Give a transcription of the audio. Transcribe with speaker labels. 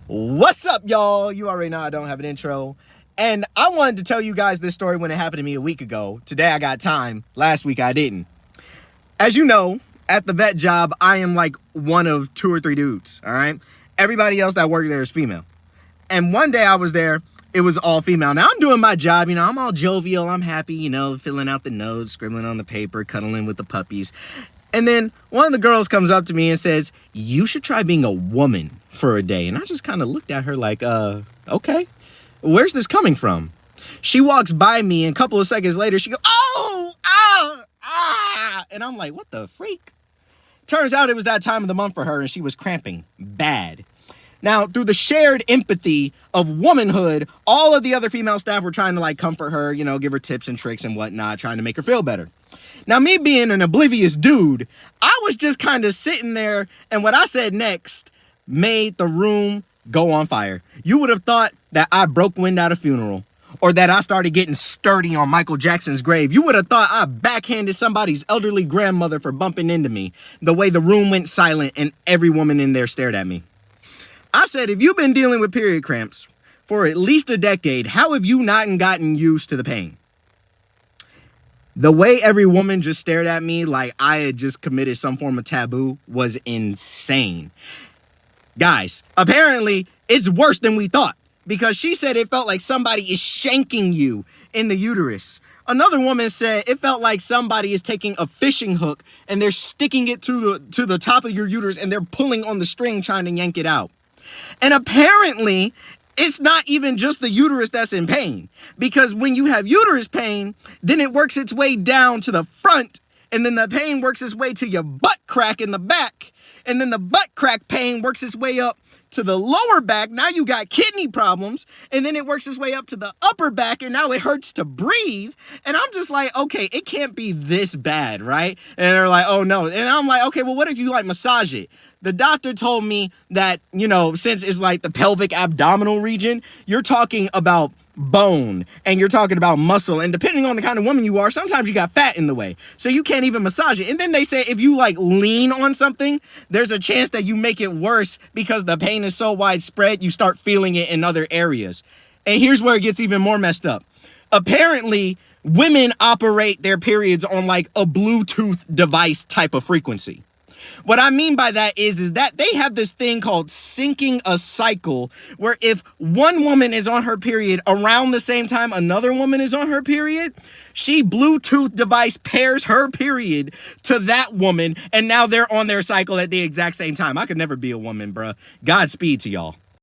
Speaker 1: What's up, y'all? You already know I don't have an intro. And I wanted to tell you guys this story when it happened to me a week ago. Today I got time. Last week I didn't. As you know, at the vet job, I am like one of 2 or 3 dudes, all right? Everybody else that works there is female. And one day I was there, it was all female. Now I'm doing my job, I'm all jovial, I'm happy, filling out the notes, scribbling on the paper, cuddling with the puppies. And then one of the girls comes up to me and says, "You should try being a woman for a day." And I just kind of looked at her like, okay, where's this coming from? She walks by me and a couple of seconds later, she goes, "Oh, ah." And I'm like, what the freak? Turns out it was that time of the month for her and she was cramping bad. Now, through the shared empathy of womanhood, all of the other female staff were trying to comfort her, give her tips and tricks and whatnot, trying to make her feel better. Now, me being an oblivious dude, I was just kind of sitting there, and what I said next made the room go on fire. You would have thought that I broke wind at a funeral, or that I started getting sturdy on Michael Jackson's grave. You would have thought I backhanded somebody's elderly grandmother for bumping into me, the way the room went silent and every woman in there stared at me. I said, if you've been dealing with period cramps for at least a decade, how have you not gotten used to the pain? The way every woman just stared at me like I had just committed some form of taboo was insane. Guys, apparently it's worse than we thought, because she said it felt like somebody is shanking you in the uterus. Another woman said it felt like somebody is taking a fishing hook and they're sticking it to the top of your uterus and they're pulling on the string trying to yank it out. And apparently, it's not even just the uterus that's in pain, because when you have uterus pain, then it works its way down to the front, and then the pain works its way to your butt crack in the back, and then the butt crack pain works its way up to the lower back. Now you got kidney problems, and then it works its way up to the upper back, and now it hurts to breathe. And I'm just like, okay, it can't be this bad, right? And they're like, oh no. And I'm like, okay, well, what if you massage it? The doctor told me that, since it's like the pelvic abdominal region, you're talking about bone and you're talking about muscle, and depending on the kind of woman you are, sometimes you got fat in the way, so you can't even massage it. And then they say if you lean on something, there's a chance that you make it worse because the pain is so widespread you start feeling it in other areas. And here's where it gets even more messed up. Apparently women operate their periods on a Bluetooth device type of frequency. What I mean by that is that they have this thing called syncing a cycle, where if one woman is on her period around the same time another woman is on her period, she Bluetooth device pairs her period to that woman, and now they're on their cycle at the exact same time. I could never be a woman, bruh. Godspeed to y'all.